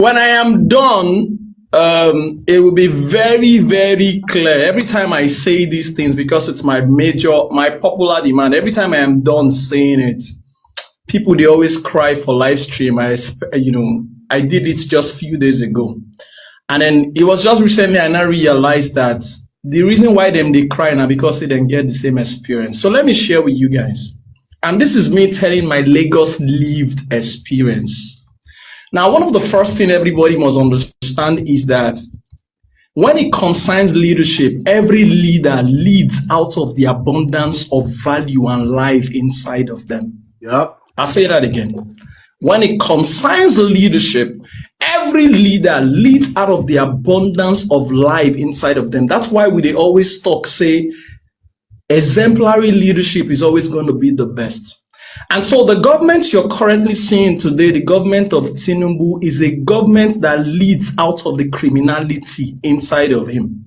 When I am done, it will be very, very clear every time I say these things because it's my popular demand. Every time I am done saying it, people, they always cry for live stream. I did it just a few days ago. And then it was just recently I now realized that the reason why they cry now because they didn't get the same experience. So let me share with you guys. And this is me telling my Lagos lived experience. Now, one of the first things everybody must understand is that when it concerns leadership, every leader leads out of the abundance of value and life inside of them. Yeah. I'll say that again. When it concerns leadership, every leader leads out of the abundance of life inside of them. That's why they always say, exemplary leadership is always going to be the best. And so the government you're currently seeing today, the government of Tinubu, is a government that leads out of the criminality inside of him.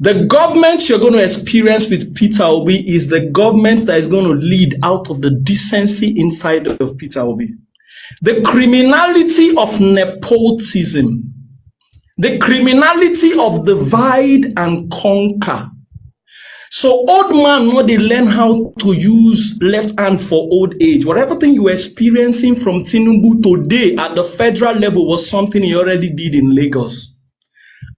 The government you're going to experience with Peter Obi is the government that is going to lead out of the decency inside of Peter Obi. The criminality of nepotism, the criminality of divide and conquer. So old man know they learn how to use left hand for old age. Whatever thing you are experiencing from Tinubu today at the federal level was something he already did in Lagos.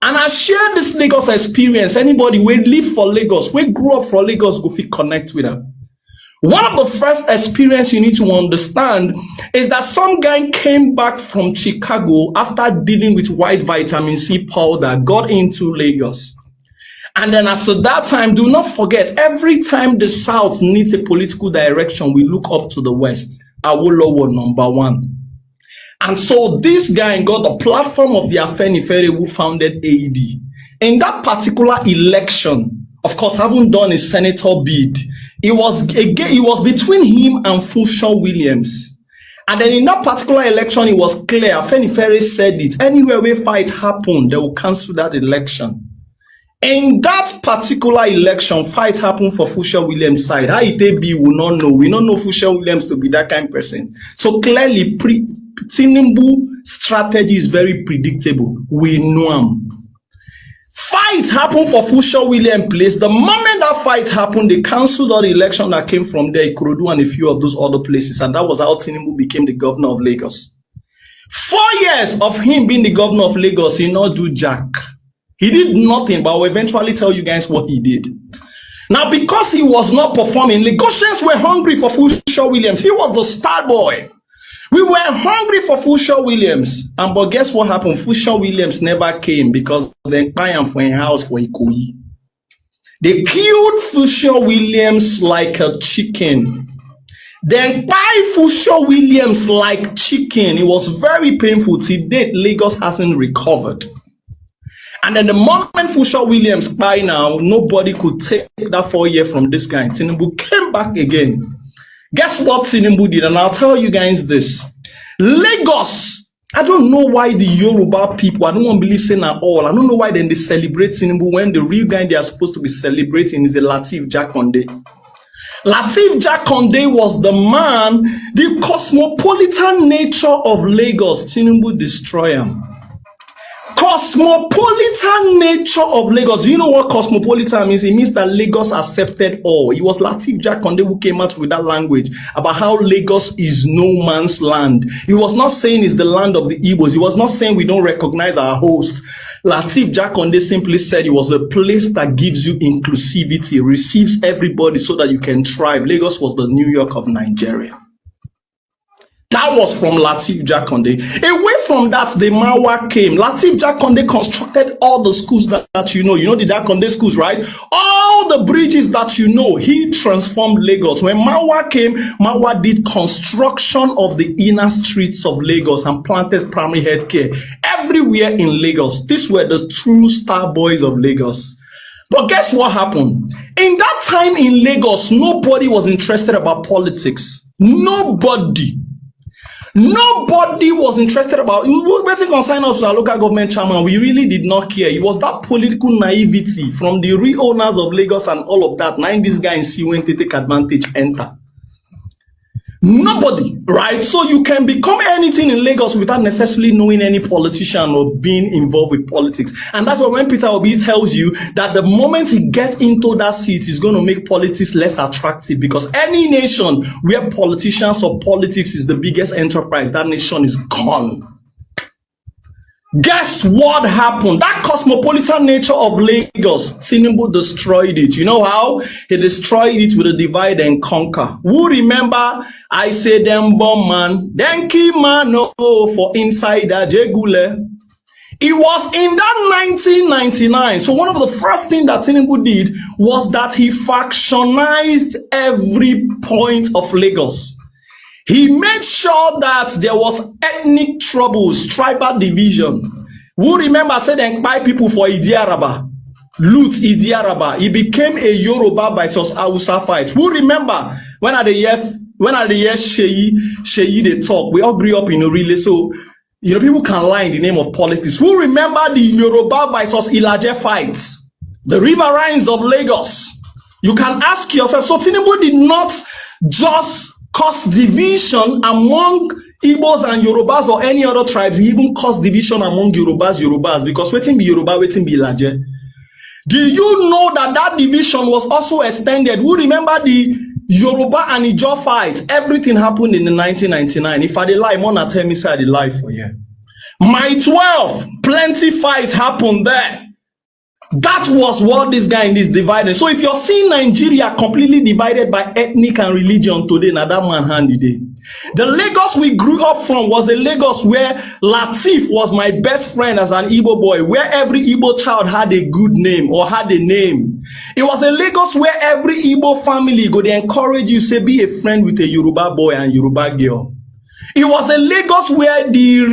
And I share this Lagos experience. Anybody who live for Lagos, who grew up for Lagos, go fit connect with them. One of the first experience you need to understand is that some guy came back from Chicago after dealing with white vitamin C powder, got into Lagos. And then as at that time, do not forget, every time the South needs a political direction, we look up to the West. Awolowo number one. And so this guy got the platform of the Afenifere who founded AED. In that particular election, of course, having done his senator bid, it was between him and Funshaw Williams. And then in that particular election, it was clear. Afenifere said it. Anywhere where fight happened, they will cancel that election. In that particular election, fight happened for Funshaw Williams' side. How it be, we don't know. We don't know Funshaw Williams to be that kind of person. So clearly, Tinubu strategy is very predictable. We know him. Fight happened for Funshaw Williams' place. The moment that fight happened, they cancelled all the election that came from there, Ikorodu and a few of those other places. And that was how Tinubu became the governor of Lagos. 4 years of him being the governor of Lagos, he not do jack. He did nothing, but I'll eventually tell you guys what he did. Now, because he was not performing, Lagosians were hungry for Funshaw Williams. He was the star boy. We were hungry for Funshaw Williams. But guess what happened? Funshaw Williams never came because they buy him for a house for Ikoyi. They killed Funshaw Williams like a chicken. Then buy Funshaw Williams like chicken. It was very painful. To date, Lagos hasn't recovered. And then the moment Funshaw Williams by now, nobody could take that 4 years from this guy. Tinubu came back again. Guess what Tinubu did? And I'll tell you guys this. Lagos, I don't know why the Yoruba people, I don't want to believe saying at all. I don't know why then they celebrate Tinubu when the real guy they are supposed to be celebrating is the Lateef Jakonde. Lateef Jakonde was the man, the cosmopolitan nature of Lagos. Tinubu destroyed him. Cosmopolitan nature of Lagos. Do you know what cosmopolitan means? It means that Lagos accepted all. It was Lateef Jakonde who came out with that language about how Lagos is no man's land. He was not saying it's the land of the Igbos. He was not saying we don't recognize our host. Lateef Jakonde simply said it was a place that gives you inclusivity, receives everybody so that you can thrive. Lagos was the New York of Nigeria. That was from Lateef Jakonde. Away from that, the Marwa came. Lateef Jakonde constructed all the schools that you know. You know the Jakonde schools, right? All the bridges that you know. He transformed Lagos. When Marwa came, Marwa did construction of the inner streets of Lagos and planted primary health care everywhere in Lagos. These were the true star boys of Lagos. But guess what happened? In that time in Lagos, nobody was interested about politics. Nobody. Nobody was interested about waiting consign us to our local government chairman. We really did not care. It was that political naivety from the real owners of Lagos and all of that. Now this guy in see when they take advantage enter. Nobody, right? So you can become anything in Lagos without necessarily knowing any politician or being involved with politics. And that's why when Peter Obi tells you that the moment he gets into that seat, he's going to make politics less attractive, because any nation where politicians or politics is the biggest enterprise, that nation is gone. Guess what happened? That cosmopolitan nature of Lagos, Tinubu destroyed it. You know how? He destroyed it with a divide and conquer. Who remember? I say them bomb man, then key man, no, for insider Jegule. It was in that 1999. So one of the first things that Tinubu did was that he factionized every point of Lagos. He made sure that there was ethnic troubles, tribal division. Who remember I said then buy people for Idiaraba, loot Idiaraba. He became a Yoruba versus Hausa fight. Who remember when at the year Sheyi they talk? We all grew up in a relay, so people can lie in the name of politics. Who remember the Yoruba versus Ilaje fight? The riverines of Lagos. You can ask yourself. So Tinubu did not just cause division among Igbos and Yorubas or any other tribes. He even caused division among Yorubas, because waiting be Yoruba, waiting be Ilaje. Do you know that division was also extended? Who remember the Yoruba and Ijaw fight? Everything happened in the 1999. If I dey lie, Mona tell me say I dey lie for you. My 12, plenty fight happened there. That was what this guy in this divided. So if you're seeing Nigeria completely divided by ethnic and religion today, now that man handy day. The Lagos we grew up from was a Lagos where Latif was my best friend as an Igbo boy, where every Igbo child had a good name or had a name. It was a Lagos where every Igbo family go to encourage you, say, be a friend with a Yoruba boy and Yoruba girl. It was a Lagos where the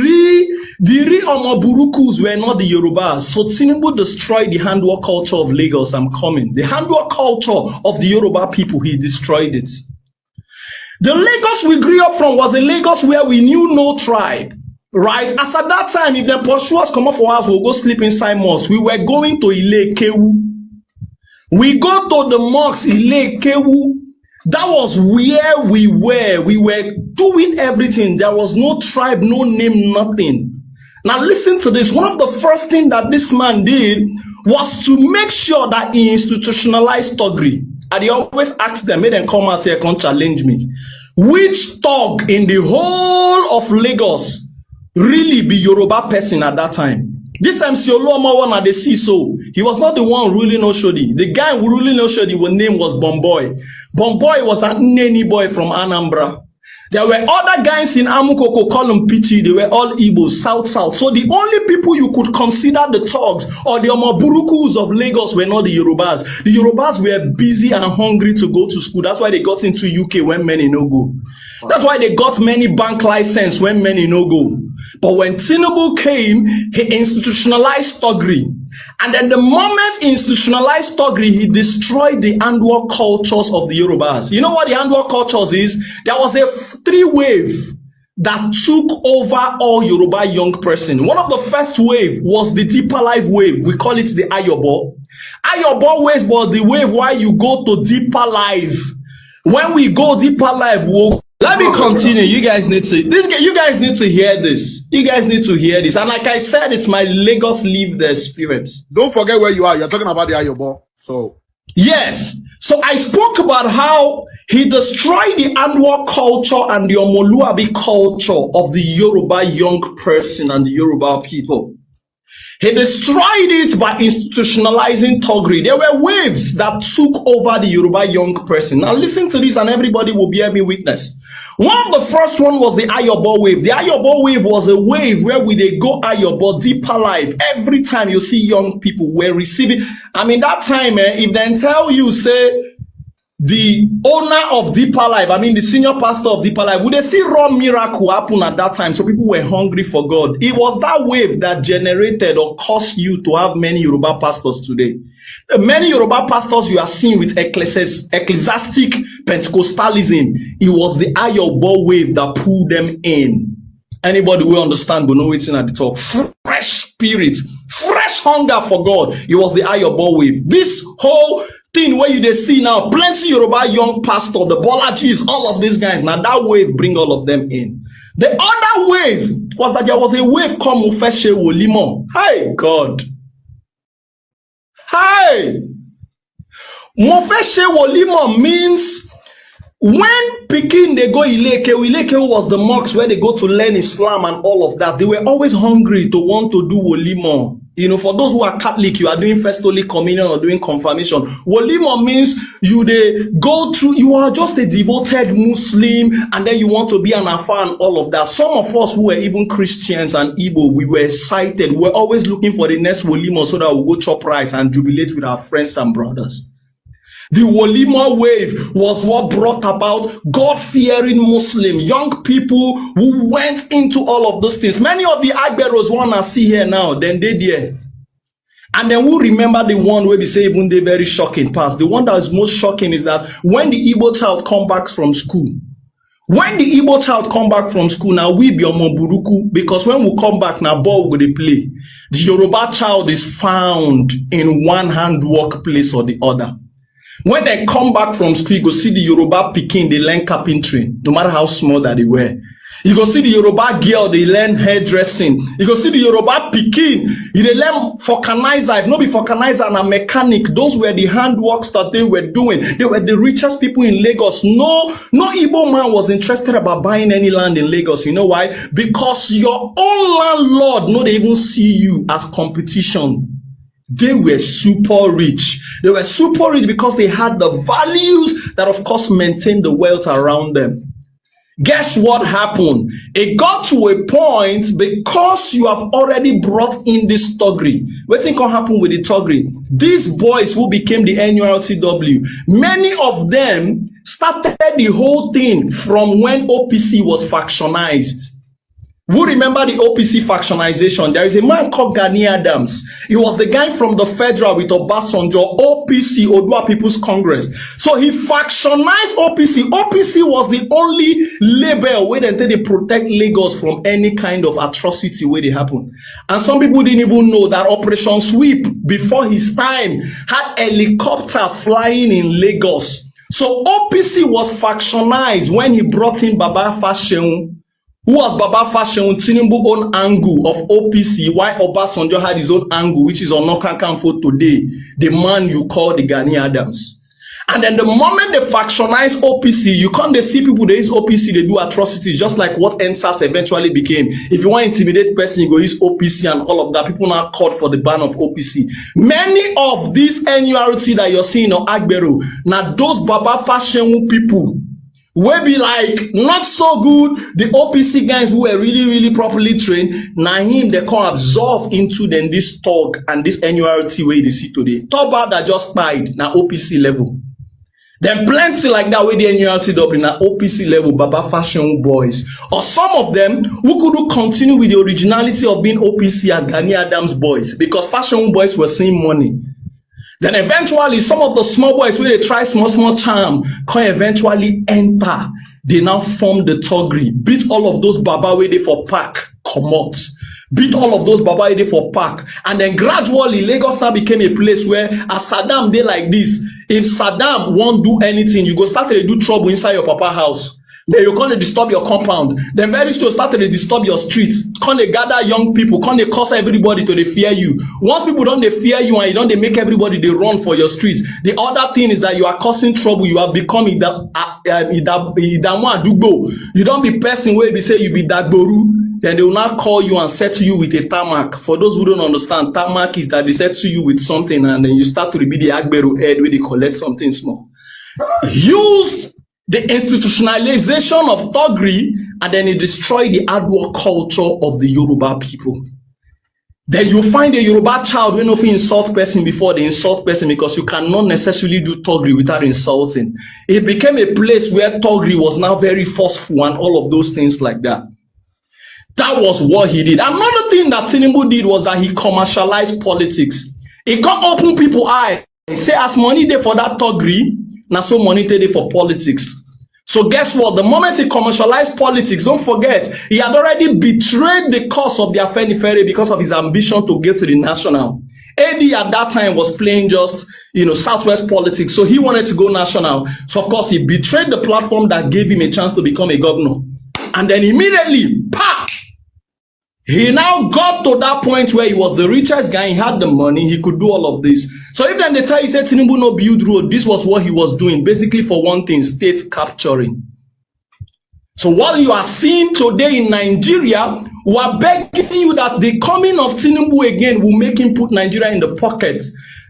Omoburukus were not the Yorubas. So Tinubu destroyed the handwork culture of Lagos. I'm coming. The handwork culture of the Yoruba people, he destroyed it. The Lagos we grew up from was a Lagos where we knew no tribe, right? As at that time, if the pursuers come up for us, we'll go sleep inside mosques. We were going to Ile Kewu. We go to the mosques, Ile Kewu. That was where we were. We were doing everything. There was no tribe, no name, nothing. Now listen to this. One of the first things that this man did was to make sure that he institutionalized thuggery. And he always asked them, make them come out here and challenge me. Which thug in the whole of Lagos really be Yoruba person at that time? This MC Oluoma one at the CISO, he was not the one ruling Oshodi. The guy who ruling Oshodi, his name was Bomboy. Bomboy was an Neni boy from Anambra. There were other guys in Amukoko, call them Pichi. They were all Igbos, South. So the only people you could consider the thugs or the Omoburukus of Lagos were not the Yorubas. The Yorubas were busy and hungry to go to school. That's why they got into UK when many no go. That's why they got many bank license when many no go. But when Tinubu came, he institutionalized thuggery. And then the moment he institutionalized thuggery, he destroyed the handwork cultures of the Yorubas. You know what the handwork cultures is? There was a three-wave that took over all Yoruba young person. One of the first wave was the deeper life wave. We call it the Ayobo. Ayobo wave was the wave where you go to deeper life. When we go deeper life, let me continue. You guys need to hear this. You guys need to hear this. And like I said, it's my Lagos lived spirit. Don't forget where you are. You're talking about the Ayobo. So yes. So I spoke about how he destroyed the handwork culture and the Omoluabi culture of the Yoruba young person and the Yoruba people. He destroyed it by institutionalizing thuggery. There were waves that took over the Yoruba young person. Now listen to this and everybody will bear me witness. One of the first one was the Ayobo wave. The Ayobo wave was a wave where we they go Ayobo deeper life. Every time you see young people were receiving. I mean that time, if they tell you, say, the owner of Deeper Life, I mean the senior pastor of Deeper Life, would they see raw miracle happen at that time? So people were hungry for God. It was that wave that generated or caused you to have many Yoruba pastors today. The many Yoruba pastors you are seeing with ecclesiastic Pentecostalism, it was the Ayobo wave that pulled them in. Anybody will understand, but know it's in at the talk. Fresh spirit, fresh hunger for God. It was the Ayobo wave. This whole thing where you they see now, plenty Yoruba young pastor, the Bolajis, all of these guys. Now that wave bring all of them in. The other wave was that there was a wave called Mufeshe Wolimo. Hi, God. Hi. Mofeshe Wolimo means when Pekin they go Ileke was the mosque where they go to learn Islam and all of that. They were always hungry to want to do Wolimo. You know, for those who are Catholic, you are doing First Holy Communion or doing confirmation. Wolimo means they go through, you are just a devoted Muslim and then you want to be an Afa and all of that. Some of us who were even Christians and Igbo, we were excited. We were always looking for the next Wolimo so that we'll go chop rice and jubilate with our friends and brothers. The Wolima wave was what brought about God-fearing Muslim young people who went into all of those things. Many of the Agberos wanna see here now, then they there. And then we remember the one where we say even the very shocking past. The one that is most shocking is that when the Igbo child come back from school, now we be Buruku, because when we come back now, ball will they play. The Yoruba child is found in one hand workplace or the other. When they come back from school, you go see the Yoruba pikin, they learn carpentry, no matter how small that they were. You go see the Yoruba girl, they learn hairdressing. You go see the Yoruba pikin, they learn vulcanizer. If not be vulcanizer and a mechanic, those were the handworks that they were doing. They were the richest people in Lagos. No Igbo man was interested about buying any land in Lagos. You know why? Because your own landlord, no, they even see you as competition. They were super rich. They were super rich because they had the values that, of course, maintained the wealth around them. Guess what happened? It got to a point because you have already brought in this toggery. What think can happen with the toggery? These boys who became the NURTW, many of them started the whole thing from when OPC was factionized. Who remember the OPC factionization? There is a man called Gani Adams. He was the guy from the federal with Obasanjo, OPC, Odua People's Congress. So he factionized OPC. OPC was the only label where they protect Lagos from any kind of atrocity where they happen. And some people didn't even know that Operation Sweep, before his time, had helicopter flying in Lagos. So OPC was factionized when he brought in Baba Fashion. Who was Baba Fashion? Tinubu own angle of OPC, while Obasanjo had his own angle, which is on Nokankanfo today, the man you call the Gani Adams. And then the moment they factionize OPC, you can't see people that use OPC, they do atrocities, just like what NSAS eventually became. If you want to intimidate person, you go use OPC and all of that. People now called for the ban of OPC. Many of these NURT that you're seeing on Agbero, now those Baba Fashion people, will be like not so good. The OPC guys who were really properly trained, now him they can absorb into then this talk and this NURT way they see today. Toba that just died now OPC level. Then plenty like that with the NURTW now OPC level, Baba Fashion boys. Or some of them who could continue with the originality of being OPC as Gani Adams boys, because Fashion boys were seeing money. Then eventually, some of the small boys, when they try small charm, can eventually enter. They now form the toggery. Beat all of those Baba way they for pack, come out. Beat all of those Baba way they for pack. And then gradually, Lagos now became a place where, as Saddam, they like this. If Saddam won't do anything, you go start to do trouble inside your papa house. Then you can't disturb your compound. Then very soon start to disturb your streets. Can't they gather young people? Can't they cause everybody to they fear you? Once people don't they fear you and you don't they make everybody they run for your streets. The other thing is that you are causing trouble. You have become Idamu Adugbo. You don't be person where they say you be Dagboru. Then they will not call you and settle you with a tarmac. For those who don't understand, tarmac is that they settle you with something and then you start to be the Agberu head where they collect something small. Used the institutionalization of thuggery, and then it destroyed the hard work culture of the Yoruba people. Then you find a Yoruba child when you insult person before they insult person, because you cannot necessarily do thuggery without insulting. It became a place where thuggery was now very forceful and all of those things like that. That was what he did. Another thing that Tinubu did was that he commercialized politics. He got open people eyes. He say as money there for that thuggery, now so money there for politics. So guess what? The moment he commercialized politics, don't forget, he had already betrayed the cause of the Afenifere because of his ambition to get to the national. AD at that time was playing just, Southwest politics. So he wanted to go national. So of course he betrayed the platform that gave him a chance to become a governor. And then immediately, he now got to that point where he was the richest guy, he had the money, he could do all of this. So if then they tell you, say, Tinubu no build road, this was what he was doing, basically for one thing, state capturing. So what you are seeing today in Nigeria, we are begging you that the coming of Tinubu again will make him put Nigeria in the pocket,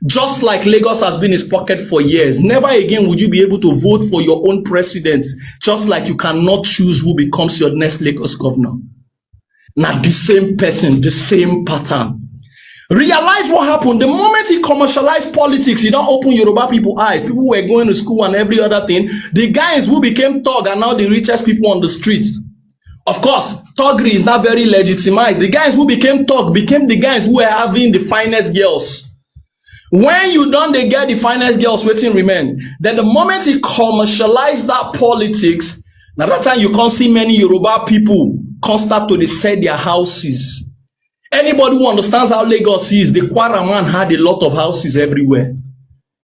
just like Lagos has been his pocket for years. Never again would you be able to vote for your own president, just like you cannot choose who becomes your next Lagos governor. Now the same person, the same pattern. Realize what happened. The moment he commercialized politics, he don't open Yoruba people eyes. People were going to school and every other thing. The guys who became thug are now the richest people on the streets. Of course, thuggery is not very legitimized. The guys who became thug became the guys who were having the finest girls. When you don't they get the finest girls waiting remain, then the moment he commercialized that politics, now that time you can't see many Yoruba people can't start to sell their houses. Anybody who understands how Lagos is, the Kwara man had a lot of houses everywhere.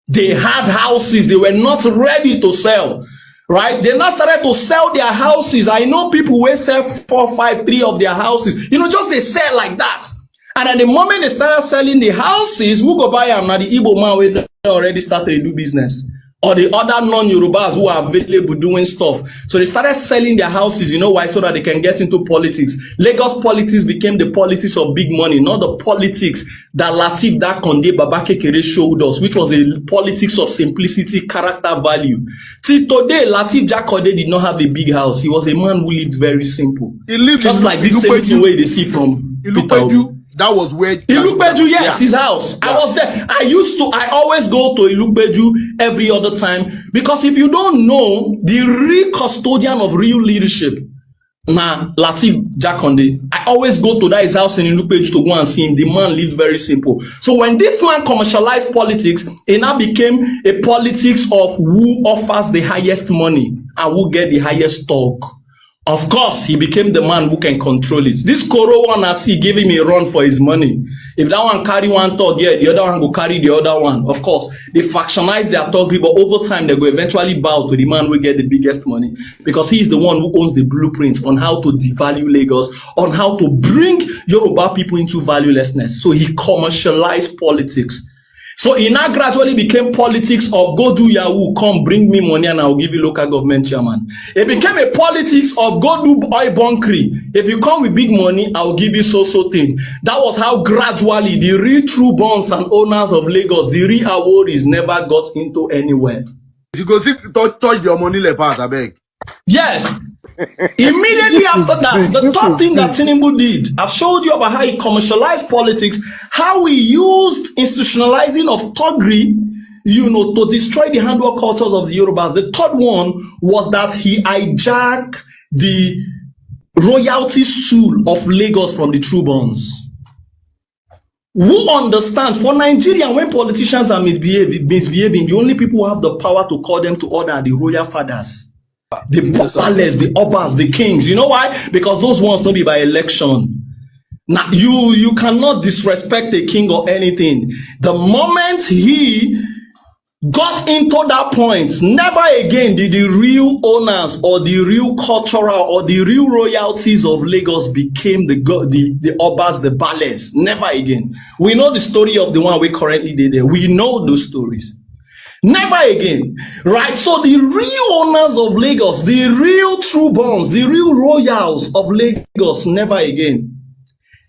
They had houses, they were not ready to sell, right? They now started to sell their houses. I know people who sell 4, 5, 3 of their houses. Just they sell like that. And at the moment they started selling the houses, who go buy them? Now the Igbo man will already started to do business. Or the other non-Yorubas who are available doing stuff. So they started selling their houses, why? So that they can get into politics. Lagos politics became the politics of big money, not the politics that Lateef Dakonde Babakekere showed us, which was a politics of simplicity, character value. Till today, Lateef Dakonde did not have a big house. He was a man who lived very simple. He lived just like this same way they see from Peter Obi. That was where Ilukbeju, yes, his house. Yeah. I was there. I always go to Ilukbeju every other time, because if you don't know the real custodian of real leadership, Lateef Dakonde, I always go to that his house in Ilukbeju to go and see him. The man lived very simple. So when this man commercialized politics, it now became a politics of who offers the highest money and who get the highest stock. Of course, he became the man who can control it. This Koro one I see give him a run for his money. If that one carry one thug, yeah, the other one go carry the other one. Of course, they factionize their thuggery, but over time, they go eventually bow to the man who get the biggest money, because he is the one who owns the blueprint on how to devalue Lagos, on how to bring Yoruba people into valuelessness. So he commercialized politics. So it now gradually became politics of go do Yahoo, come bring me money and I'll give you local government chairman. It became a politics of go do oil bunkering. If you come with big money, I'll give you so thing. That was how gradually the real true bonds and owners of Lagos, the real awards never got into anywhere. You go see touch your money part, I beg. Yes. Immediately after that, the third thing that Tinubu did, I've showed you about how he commercialized politics, how he used institutionalizing of thuggery, to destroy the handwork cultures of the Yorubas. The third one was that he hijacked the royalties tool of Lagos from the true bonds. Who understand? For Nigeria, when politicians are misbehaving, the only people who have the power to call them to order are the royal fathers. The Popales, the Obas, the kings. You know why? Because those ones don't be by election. Now, you cannot disrespect a king or anything. The moment he got into that point, never again did the real owners or the real cultural or the real royalties of Lagos became the Obas, the Bales. Never again. We know the story of the one we currently did there. We know those stories. Never again, right? So the real owners of Lagos, the real true bonds, the real royals of Lagos, never again.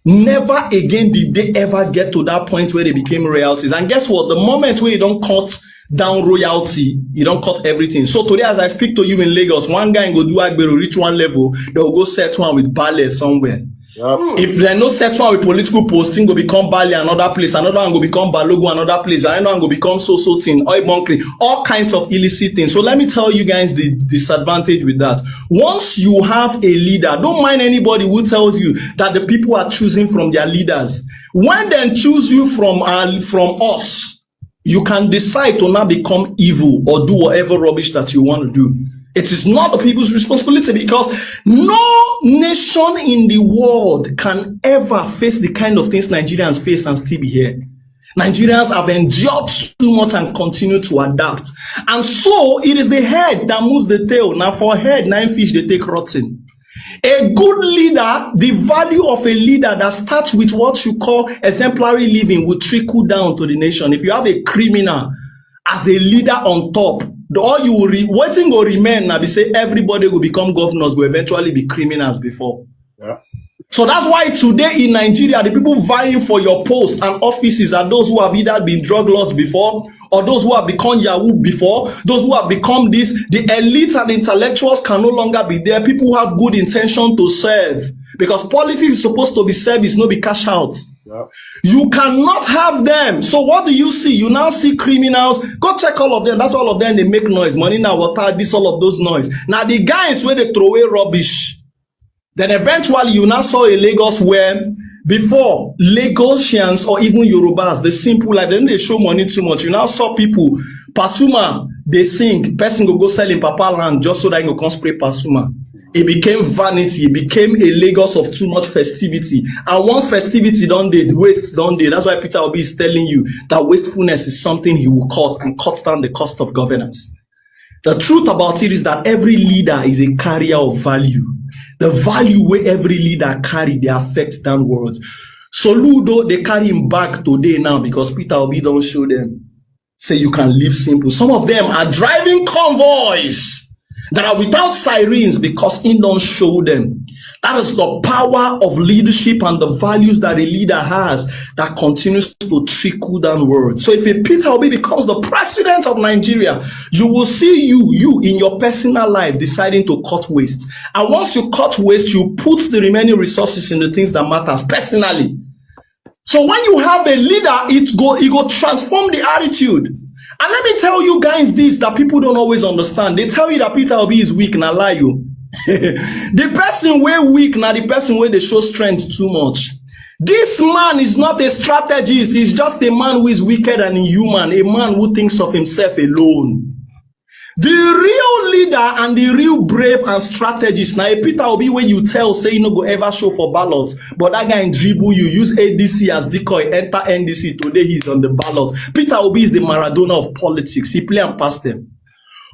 Never again did they ever get to that point where they became royalties. And guess what? The moment where you don't cut down royalty, you don't cut everything. So today, as I speak to you in Lagos, one guy go do Agbero, reach one level, they'll go set one with Bale somewhere. Yep. If there no set one with political posting, go become Bali another place, another one go become Balogo another place, another one go become so thing, oil bunkering, all kinds of illicit things. So let me tell you guys the disadvantage with that. Once you have a leader, don't mind anybody who tells you that the people are choosing from their leaders. When they choose you from us, you can decide to now become evil or do whatever rubbish that you want to do. It is not the people's responsibility, because no nation in the world can ever face the kind of things Nigerians face and still be here. Nigerians have endured too much and continue to adapt. And so it is the head that moves the tail. Now for head, 9 fish they take rotten. A good leader, the value of a leader that starts with what you call exemplary living will trickle down to the nation. If you have a criminal as a leader on top, all you will waiting will remain now. Be say everybody will become governors, will eventually be criminals before. Yeah. So that's why today in Nigeria, the people vying for your post and offices are those who have either been drug lords before, or those who have become Yahoo before, those who have become this. The elites and intellectuals can no longer be there. People who have good intention to serve, because politics is supposed to be service, not be cash out. Yeah. You cannot have them. So what do you see? You now see criminals. Go check all of them. That's all of them. They make noise. Money now, water, this, all of those noise. Now the guys where they throw away rubbish. Then eventually you now saw a Lagos where before Lagosians or even Yorubas, the simple life, then they show money too much. You now saw people, Pasuma, they sing, person go sell in Papa land just so that you can spray Pasuma. It became vanity. It became a Lagos of too much festivity. And once festivity done did, waste done did. That's why Peter Obi is telling you that wastefulness is something he will cut and cut down the cost of governance. The truth about it is that every leader is a carrier of value. The value where every leader carry, they affect downwards. So Ludo, they carry him back today now because Peter Obi don't show them. Say you can live simple. Some of them are driving convoys that are without sirens because he don't show them. That is the power of leadership and the values that a leader has that continues to trickle downward. So if a Peter Obi becomes the president of Nigeria, you will see you in your personal life deciding to cut waste. And once you cut waste, you put the remaining resources in the things that matters personally. So when you have a leader, it go transform the attitude. And let me tell you guys this that people don't always understand. They tell you that Peter Obi is weak, and I lie you. The person way weak, now the person where they show strength too much. This man is not a strategist. He's just a man who is wicked and inhuman. A man who thinks of himself alone. The real leader and the real brave and strategist. Now, a Peter Obi where you tell, say you no go ever show for ballots, but that guy in dribble you, use ADC as decoy, enter NDC. Today he's on the ballot. Peter Obi is the Maradona of politics. He play and pass them.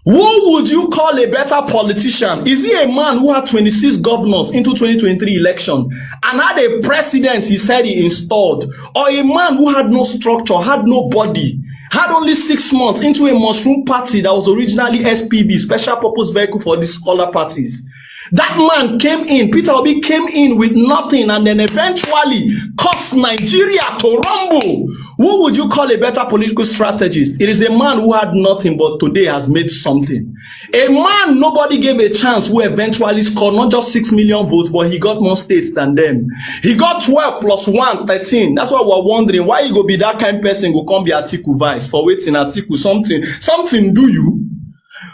Who would you call a better politician? Is he a man who had 26 governors into 2023 election and had a president he said he installed? Or a man who had no structure, had no body, had only 6 months into a mushroom party that was originally SPV, special purpose vehicle for these other parties? That man came in, Peter Obi came in with nothing and then eventually caused Nigeria to rumble. Who would you call a better political strategist? It is a man who had nothing but today has made something. A man nobody gave a chance who eventually scored not just 6 million votes, but he got more states than them. He got 12 plus 1, 13. That's why we're wondering why he go be that kind of person go come be Atiku vice for waiting Atiku something do you?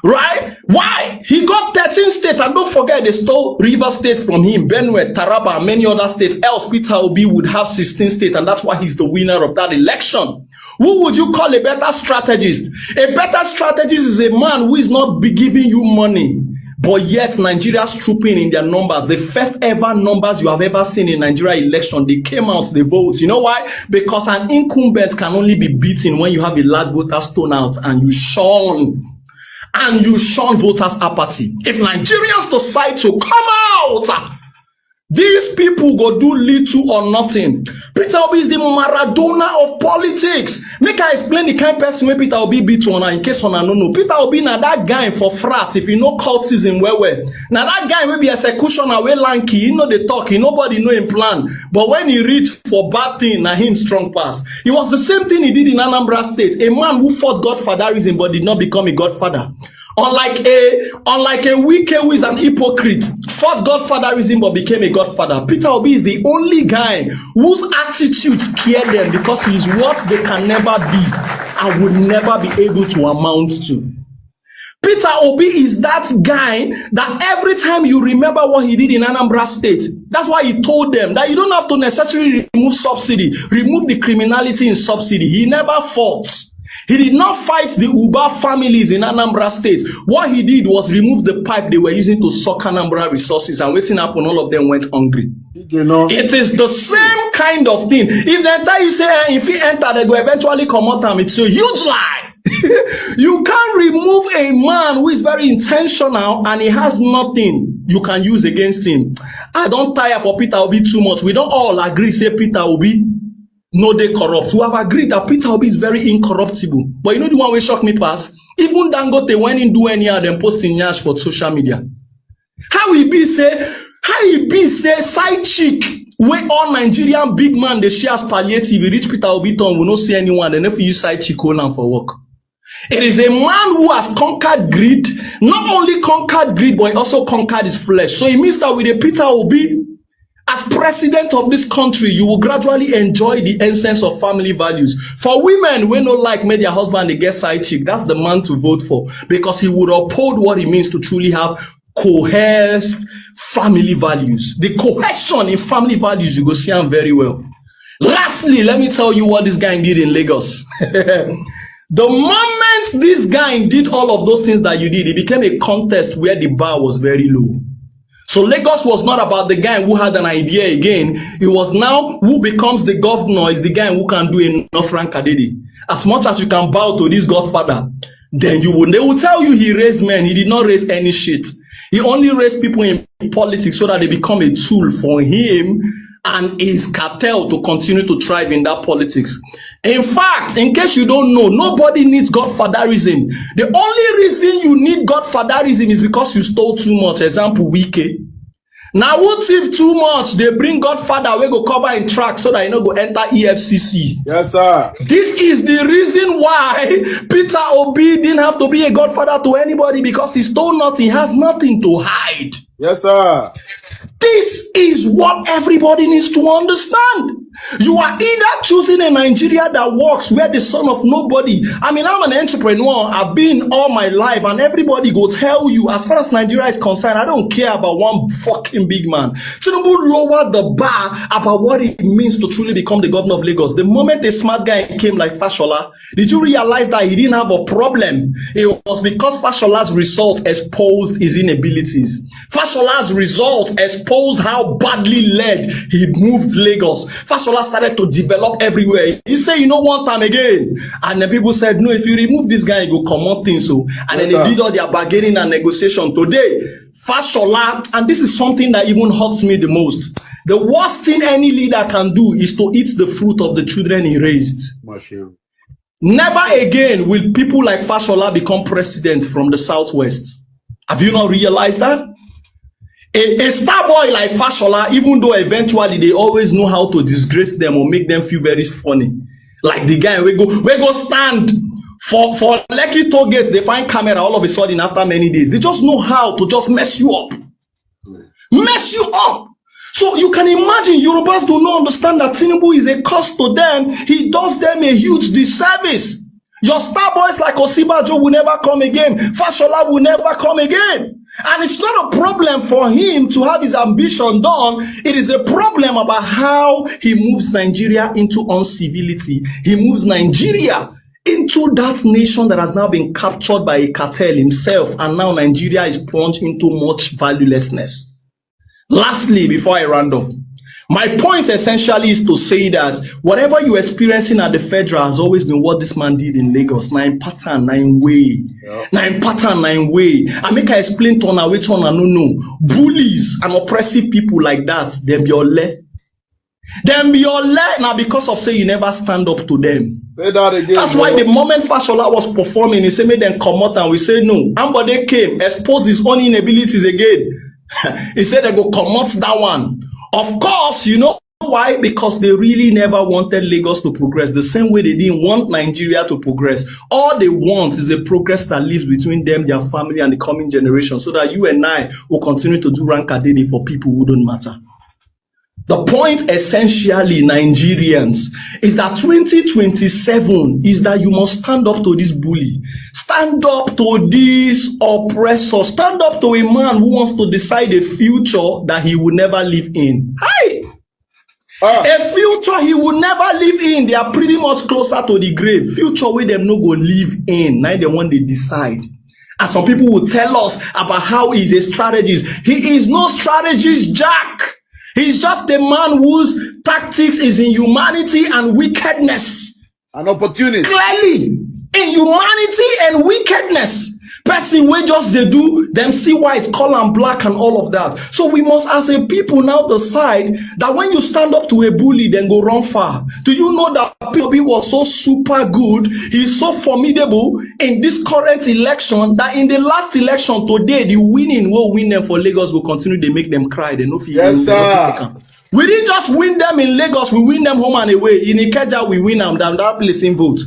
Right? Why? He got 13 states, and don't forget they stole River State from him, Benue, Taraba, and many other states. Else Peter Obi would have 16 states, and that's why he's the winner of that election. Who would you call a better strategist? A better strategist is a man who is not be giving you money, but yet Nigeria's trooping in their numbers. The first ever numbers you have ever seen in Nigeria election, they came out, they vote. You know why? Because an incumbent can only be beaten when you have a large voters turnout and you shun voters apathy. If Nigerians decide to come out, these people go do little or nothing. Peter Obi is the Maradona of politics. Make I explain the kind of person where Peter Obi beat to in case on no know. Peter Obi na that guy for frat. If you know cultism well. Now that guy will be executioner way lanky. You know the talk. Nobody know him plan. But when he reached for bad thing, na him strong pass. It was the same thing he did in Anambra State. A man who fought godfatherism but did not become a godfather. Unlike a wicked who is an hypocrite, fought godfatherism but became a godfather. Peter Obi is the only guy whose attitude scared them because he is what they can never be and would never be able to amount to. Peter Obi is that guy that every time you remember what he did in Anambra State, that's why he told them that you don't have to necessarily remove subsidy, remove the criminality in subsidy. He never fought. He did not fight the Uba families in Anambra State. What he did was remove the pipe they were using to suck Anambra resources, and waiting up when all of them went hungry. It is the same kind of thing. If they tell you, say, if he enter, they go eventually come out, and it's a huge lie. You can't remove a man who is very intentional and he has nothing you can use against him. I don't tire for Peter Obi too much. We don't all agree, say Peter Obi no they corrupt. We have agreed that Peter Obi is very incorruptible. But you know the one we shock me past? Even Dangote when he do any of them posting nyash for social media. How he be say side chick where all Nigerian big man they share as palliative, we reach Peter Obi town, we not see anyone, and if you use side chick hold on for work. It is a man who has conquered greed, not only conquered greed, but he also conquered his flesh. So it means that with a Peter Obi as president of this country, you will gradually enjoy the essence of family values. For women, we don't like make their husband they get side chick. That's the man to vote for, because he would uphold what it means to truly have coerced family values. The cohesion in family values, you go see them very well. Lastly, let me tell you what this guy did in Lagos. The moment this guy did all of those things that you did, it became a contest where the bar was very low. So Lagos was not about the guy who had an idea again. It was now who becomes the governor is the guy who can do enough rank adede. As much as you can bow to this godfather, then they will tell you he raised men. He did not raise any shit. He only raised people in politics so that they become a tool for him and his cartel to continue to thrive in that politics. In fact, in case you don't know, nobody needs godfatherism. The only reason you need godfatherism is because you stole too much. Example, Wike. Now, who thief too much? They bring godfather, we go cover in track so that you know go enter EFCC. Yes, sir. This is the reason why Peter Obi didn't have to be a godfather to anybody, because he stole nothing. He has nothing to hide. Yes, sir. This is what everybody needs to understand. You are either choosing a Nigeria that works where the son of nobody. I mean, I'm an entrepreneur. I've been all my life, and everybody go tell you, as far as Nigeria is concerned, I don't care about one fucking big man. Tinubu lowered the bar about what it means to truly become the governor of Lagos. The moment a smart guy came like Fashola, did you realize that he didn't have a problem? It was because Fashola's result exposed his inabilities. Fashola's result exposed how badly led he moved Lagos. Fashola started to develop everywhere. He said, you know, one time again. And the people said, no, if you remove this guy, you go come on things. So, and then they did all their bargaining and negotiation. Today, Fashola, and this is something that even hurts me the most. The worst thing any leader can do is to eat the fruit of the children he raised. Never again will people like Fashola become president from the Southwest. Have you not realized that? A star boy like Fashola, even though eventually they always know how to disgrace them or make them feel very funny. Like the guy, we go stand for Lekki toll gates, they find camera all of a sudden after many days. They just know how to just mess you up. Mess you up. So you can imagine Yorubas do not understand that Tinubu is a cost to them. He does them a huge disservice. Your star boys like Osibajo will never come again. Fashola will never come again. And it's not a problem for him to have his ambition done. It is a problem about how he moves Nigeria into uncivility. He moves Nigeria into that nation that has now been captured by a cartel himself. And now Nigeria is plunged into much valuelessness. Lastly, before I round up, my point essentially is to say that whatever you're experiencing at the federal has always been what this man did in Lagos. Nine pattern, nine way. Nine pattern, nine way. I make I explain to which one I don't know. Bullies and oppressive people like that, them be ole. Them be ole now because of say you never stand up to them. Say that again. That's why the moment Fashola was performing, he said make them come out and we say no. Ambode came, exposed his own inabilities again. He said they go come out that one. Of course, you know why? Because they really never wanted Lagos to progress the same way they didn't want Nigeria to progress. All they want is a progress that lives between them, their family, and the coming generation, so that you and I will continue to do rank adede for people who don't matter. The point essentially, Nigerians, is that 2027 is that you must stand up to this bully. Stand up to this oppressor. Stand up to a man who wants to decide a future that he will never live in. Hi! A future he would never live in. They are pretty much closer to the grave. Future where them no go live in. Now the one they decide. And some people will tell us about how he's a strategist. He is no strategist, Jack. He's just a man whose tactics is in humanity and wickedness. An opportunity. Clearly, in humanity and wickedness. Person where just they do them see white, color and black and all of that. So we must as a people now decide that when you stand up to a bully, then go run far. Do you know that POB was so super good? He's so formidable in this current election that in the last election today, the winning will win them for Lagos will continue. They make them cry. They no feel. Yes, sir. We didn't just win them in Lagos, we win them home and away. In Ikeja, we win them, that place in vote.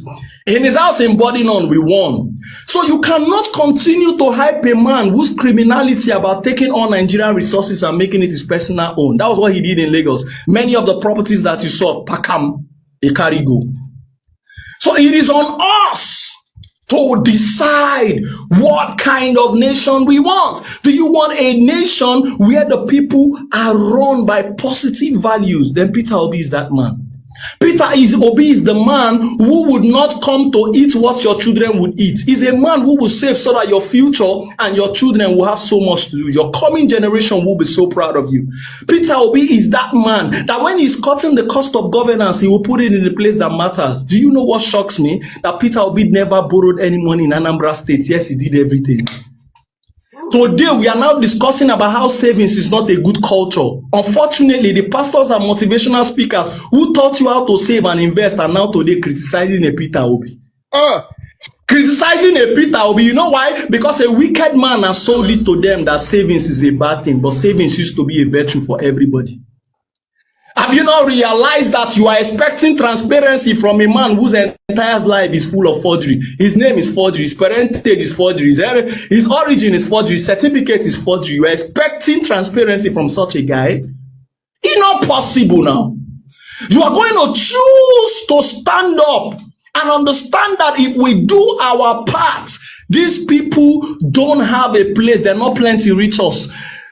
In his house in Bodinon, we won. So you cannot continue to hype a man whose criminality about taking all Nigerian resources and making it his personal own. That was what he did in Lagos. Many of the properties that you saw, Pakam, Ekarigo. So it is on us to decide what kind of nation we want. Do you want a nation where the people are run by positive values? Then Peter Obi is that man. Obi is the man who would not come to eat what your children would eat. He's a man who will save so that your future and your children will have so much to do. Your coming generation will be so proud of you. Peter Obi is that man that when he's cutting the cost of governance, he will put it in the place that matters. Do you know what shocks me? That Peter Obi never borrowed any money in Anambra State. Yes, he did everything. Today, we are now discussing about how savings is not a good culture. Unfortunately, the pastors and motivational speakers who taught you how to save and invest are now today criticizing a Peter Obi. Criticizing a Peter Obi. You know why? Because a wicked man has sold it to them that savings is a bad thing, but savings used to be a virtue for everybody. Have you not realized that you are expecting transparency from a man whose entire life is full of forgery? His name is forgery, his parentage is forgery, his origin is forgery, his certificate is forgery. You are expecting transparency from such a guy? It's not possible now. You are going to choose to stand up and understand that if we do our part, these people don't have a place. They're not plenty reach us.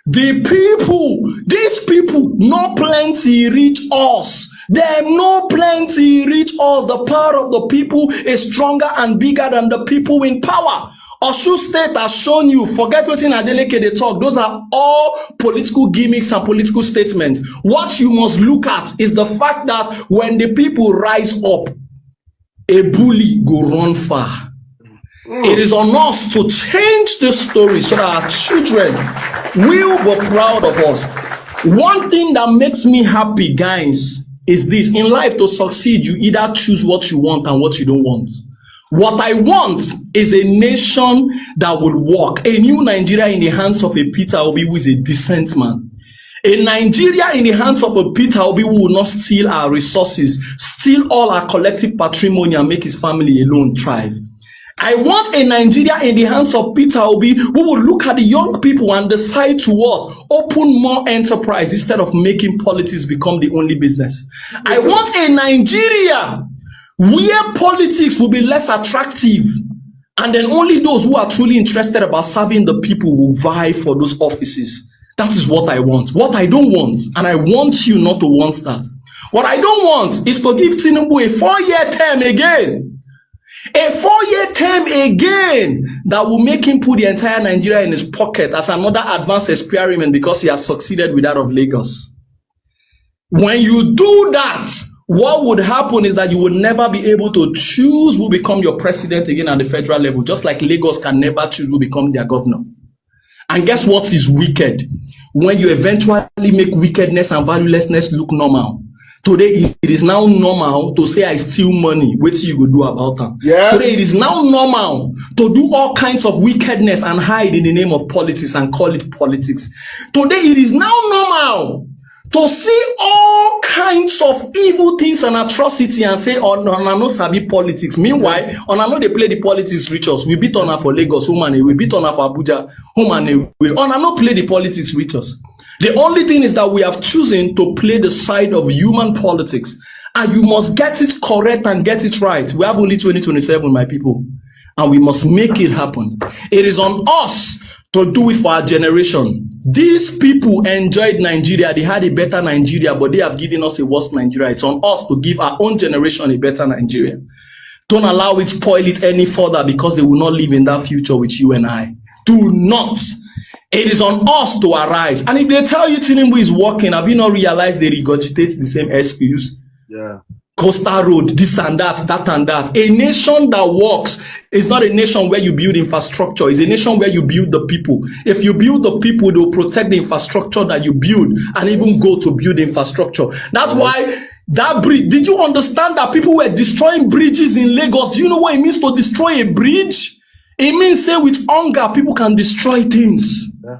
The people, these people, no plenty reach us. Them no plenty reach us. The power of the people is stronger and bigger than the people in power. Oshu State has shown you, forget what in Adeleke they talk. Those are all political gimmicks and political statements. What you must look at is the fact that when the people rise up, a bully go run far. It is on us to change the story so that our children will be proud of us. One thing that makes me happy, guys, is this. In life, to succeed, you either choose what you want and what you don't want. What I want is a nation that will work. A new Nigeria in the hands of a Peter Obi who is a decent man. A Nigeria in the hands of a Peter Obi who will not steal our resources, steal all our collective patrimony and make his family alone thrive. I want a Nigeria in the hands of Peter Obi who will look at the young people and decide to what? Open more enterprise instead of making politics become the only business. I want a Nigeria where politics will be less attractive and then only those who are truly interested about serving the people will vie for those offices. That is what I want. What I don't want, and I want you not to want that. What I don't want is to give Tinubu a 4-year term again. A 4-year term again that will make him put the entire Nigeria in his pocket as another advanced experiment because he has succeeded with that of Lagos. When you do that, what would happen is that you would never be able to choose who become your president again at the federal level, just like Lagos can never choose who become their governor. And guess what is wicked? When you eventually make wickedness and valuelessness look normal. Today, it is now normal to say I steal money. What you go do about that? Yes. Today, it is now normal to do all kinds of wickedness and hide in the name of politics and call it politics. Today, it is now normal to see all kinds of evil things and atrocity and say, oh, no, no sabi politics. Meanwhile, on I know they play the politics reach us. We beat on her for Lagos, home and away. We beat on her for Abuja, home and away. On I know play the politics reach us. The only thing is that we have chosen to play the side of human politics. And you must get it correct and get it right. We have only 2027, my people. And we must make it happen. It is on us to do it for our generation. These people enjoyed Nigeria. They had a better Nigeria, but they have given us a worse Nigeria. It's on us to give our own generation a better Nigeria. Don't allow it spoil it any further, because they will not live in that future with you and I. Do not. It is on us to arise. And if they tell you Tinubu is working, have you not realized they regurgitate the same excuse? Yeah. Coastal road, this and that, that and that. A nation that works is not a nation where you build infrastructure. It's a nation where you build the people. If you build the people, they'll protect the infrastructure that you build and even go to build infrastructure. That's why that bridge, did you understand that people were destroying bridges in Lagos? Do you know what it means to destroy a bridge? It means, say, with hunger, people can destroy things. Yeah.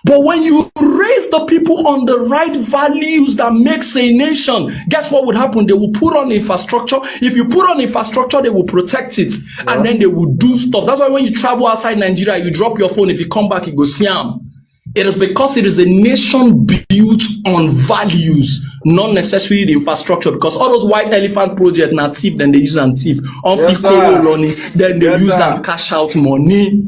But when you raise the people on the right values that makes a nation, guess what would happen? They will put on infrastructure. If you put on infrastructure, they will protect it. Yeah. And then they will do stuff. That's why when you travel outside Nigeria, you drop your phone. If you come back, you go Siam. It is because it is a nation built on values, not necessarily the infrastructure. Because all those white elephant projects, now thief, then they use and thief. On money, then they use and cash out money.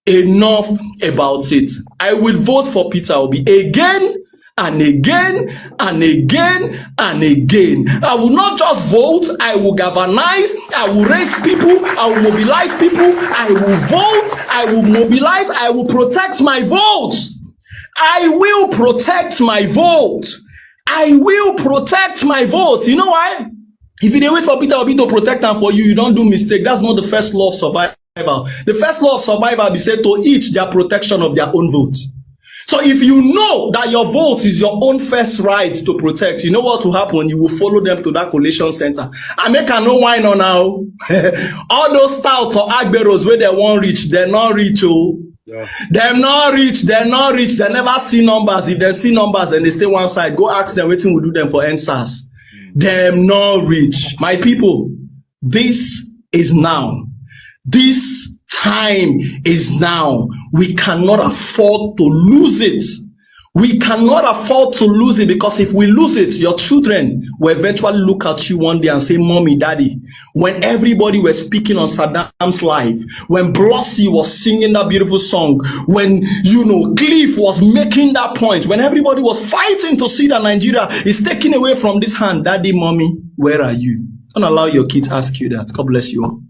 Enough about it. I will vote for Peter Obi again and again and again and again. I will not just vote, I will galvanize, I will raise people, I will mobilize people, I will vote, I will mobilize, I will protect my vote. I will protect my vote. I will protect my vote. You know why? If you wait for Peter Obi to protect them for you, you don't do mistake. That's not the first law of survival. The first law of survival is said to each their protection of their own vote. So if you know that your vote is your own first right to protect, you know what will happen? You will follow them to that collation center. I make a no wine on now. All those stouts or agberos where they won't reach, they're not rich. Oh. Yeah. They're not rich. They never see numbers. If they see numbers, then they stay one side. Go ask them what will do them for NSAS. They're not rich. My people, this is now. This time is now. We cannot afford to lose it. We cannot afford to lose it, because if we lose it, your children will eventually look at you one day and say, Mommy, Daddy, when everybody was speaking on Saddam's life, when Blossie was singing that beautiful song, when, Cliff was making that point, when everybody was fighting to see that Nigeria is taken away from this hand, Daddy, Mommy, where are you? Don't allow your kids ask you that. God bless you all.